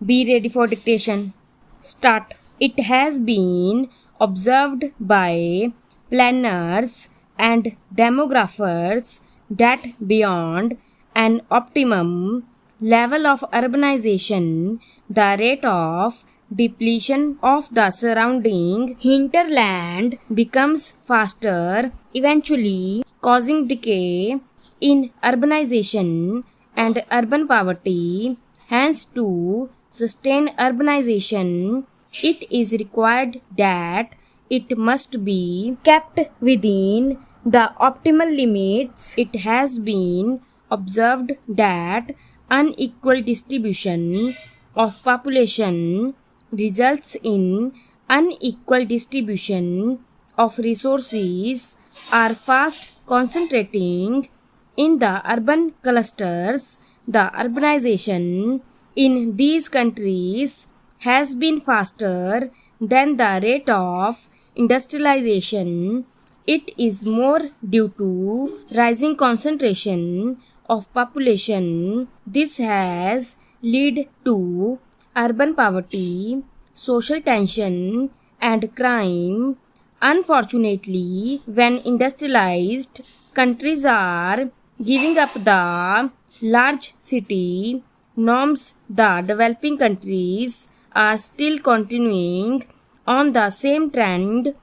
Be ready for dictation. Start. It has been observed by planners and demographers that beyond an optimum level of urbanization, the rate of depletion of the surrounding hinterland becomes faster, eventually causing decay in urbanization and urban poverty. Hence, to sustain urbanization, it is required that it must be kept within the optimal limits. It has been observed that unequal distribution of population results in unequal distribution of resources are fast concentrating in the urban clusters. The urbanization in these countries has been faster than the rate of industrialization. It is more due to rising concentration of population. This has led to urban poverty, social tension, and crime. Unfortunately, when industrialized countries are giving up the large city norms, the developing countries are still continuing on the same trend.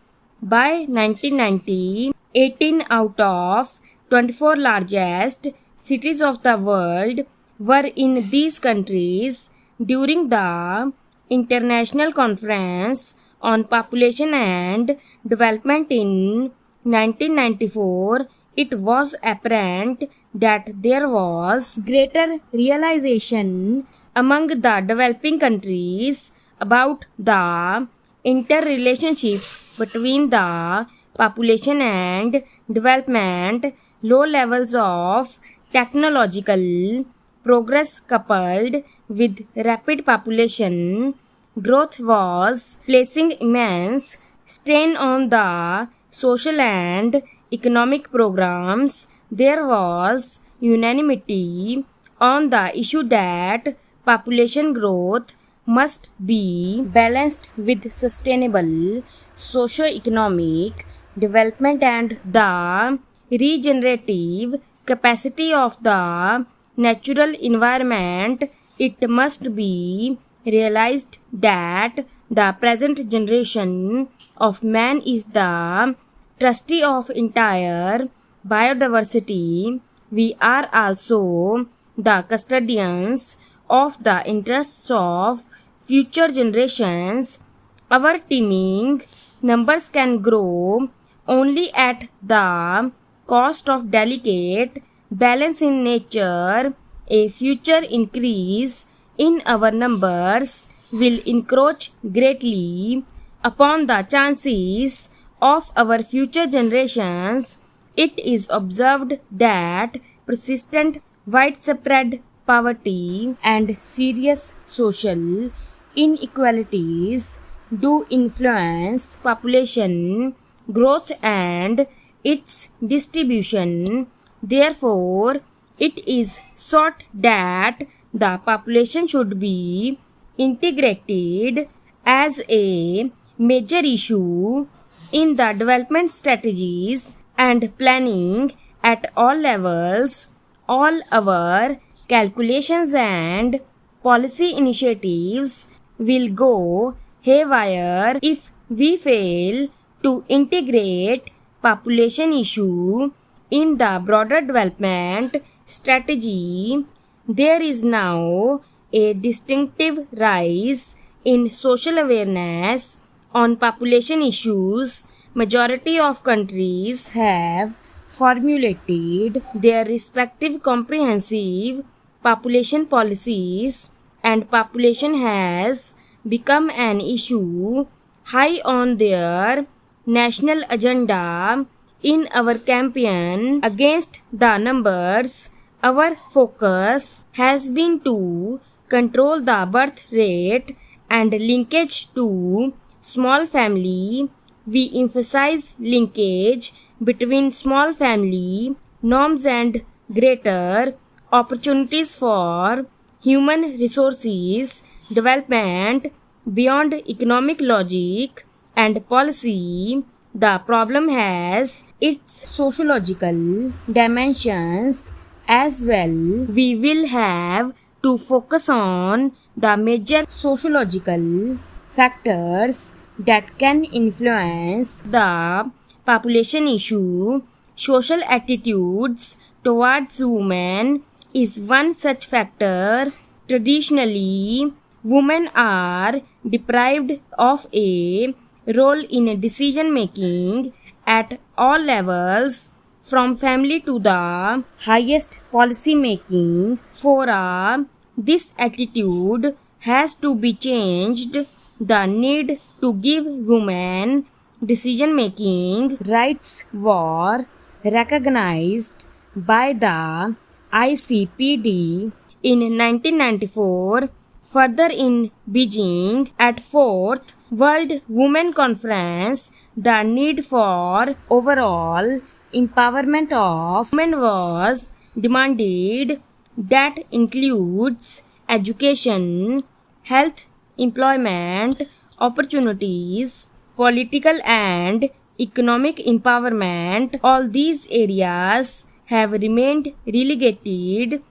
By 1990, 18 out of 24 largest cities of the world were in these countries. During the International Conference on Population and Development in 1994, it was apparent that there was greater realization among the developing countries about the interrelationship between the population and development. Low levels of technological progress coupled with rapid population growth was placing immense strain on the social and economic programs. There was unanimity on the issue that population growth must be balanced with sustainable socio-economic development and the regenerative capacity of the natural environment. It must be realized that the present generation of man is the trustee of entire biodiversity. We are also the custodians of the interests of future generations. Our teeming numbers can grow only at the cost of delicate balance in nature. A future increase in our numbers will encroach greatly upon the chances of our future generations. It is observed that persistent widespread poverty and serious social inequalities do influence population growth and its distribution. Therefore, it is sought that the population should be integrated as a major issue in the development strategies and planning at all levels. All our calculations and policy initiatives will go haywire if we fail to integrate population issue in the broader development strategy. There is now a distinctive rise in social awareness on population issues. Majority of countries have formulated their respective comprehensive population policies, and population has become an issue high on their national agenda. In our campaign against the numbers, our focus has been to control the birth rate and linkage to small family. We emphasize linkage between small family norms and greater opportunities for human resources development beyond economic logic and policy. The problem has its sociological dimensions as well. We will have to focus on the major sociological factors that can influence the population issue. Social attitudes towards women is one such factor. Traditionally, women are deprived of a role in decision making at all levels, from family to the highest policy making fora. This attitude has to be changed. The need to give women decision making rights were recognized by the ICPD in 1994, further in Beijing at 4th World Women Conference. The need for overall empowerment of women was demanded. That includes education, health, employment opportunities, political and economic empowerment. All these areas have remained relegated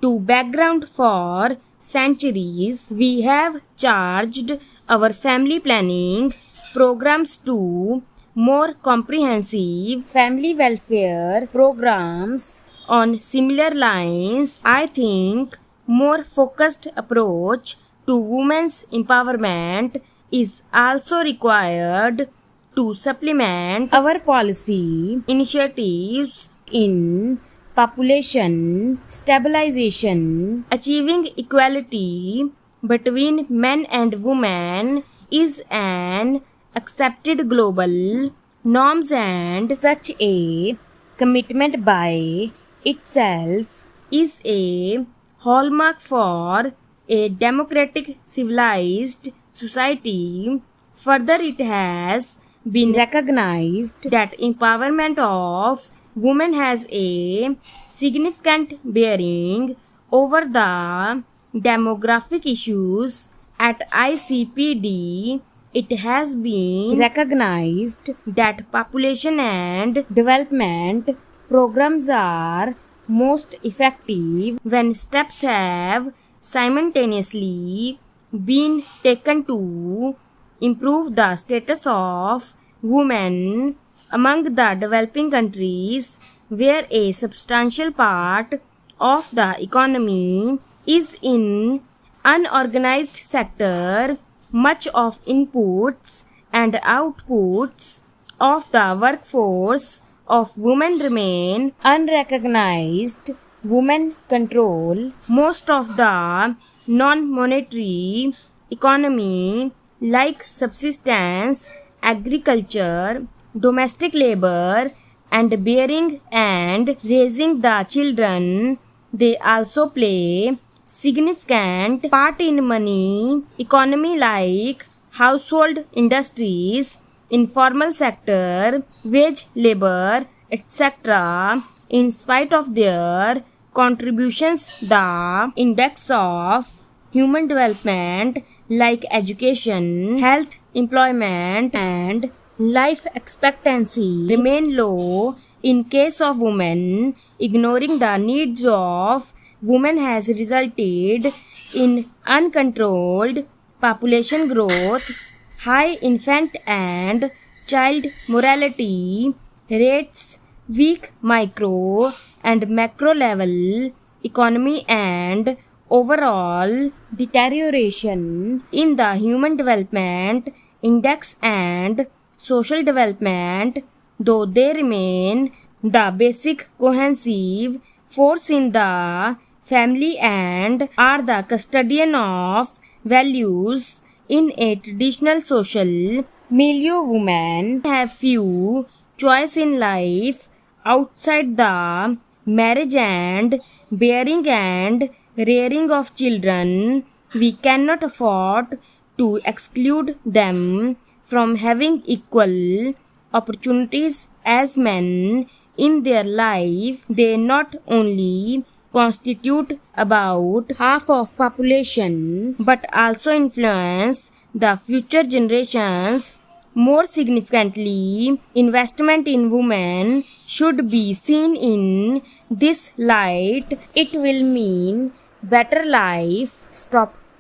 to background for centuries. We have charged our family planning programs to more comprehensive family welfare programs on similar lines. I think more focused approach to women's empowerment is also required to supplement our policy initiatives in population stabilization. Achieving equality between men and women is an accepted global norms, and such a commitment by itself is a hallmark for a democratic civilized society. Further, it has been recognized that empowerment of women has a significant bearing over the demographic issues. At ICPD, it has been recognized that population and development programs are most effective when steps have simultaneously been taken to improve the status of women among the developing countries, where a substantial part of the economy is in unorganized sector. Much of inputs and outputs of the workforce of women remain unrecognized. Women control most of the non-monetary economy, like subsistence, agriculture, domestic labor, and bearing and raising the children. They also play significant part in money economy, like household industries, informal sector, wage labor, etc. In spite of their contributions, the index of human development, like education, health, employment, and life expectancy, remain low. In case of women, ignoring the needs of women has resulted in uncontrolled population growth, high infant and child mortality rates, weak micro and macro level economy, and overall deterioration in the human development index and social development. Though they remain the basic cohesive force in the family and are the custodian of values in a traditional social milieu, women have few choice in life outside the marriage and bearing and rearing of children. We cannot afford to exclude them from having equal opportunities as men in their life. They not only constitute about half of population but also influence the future generations. More significantly, investment in women should be seen in this light. It will mean better life. Stop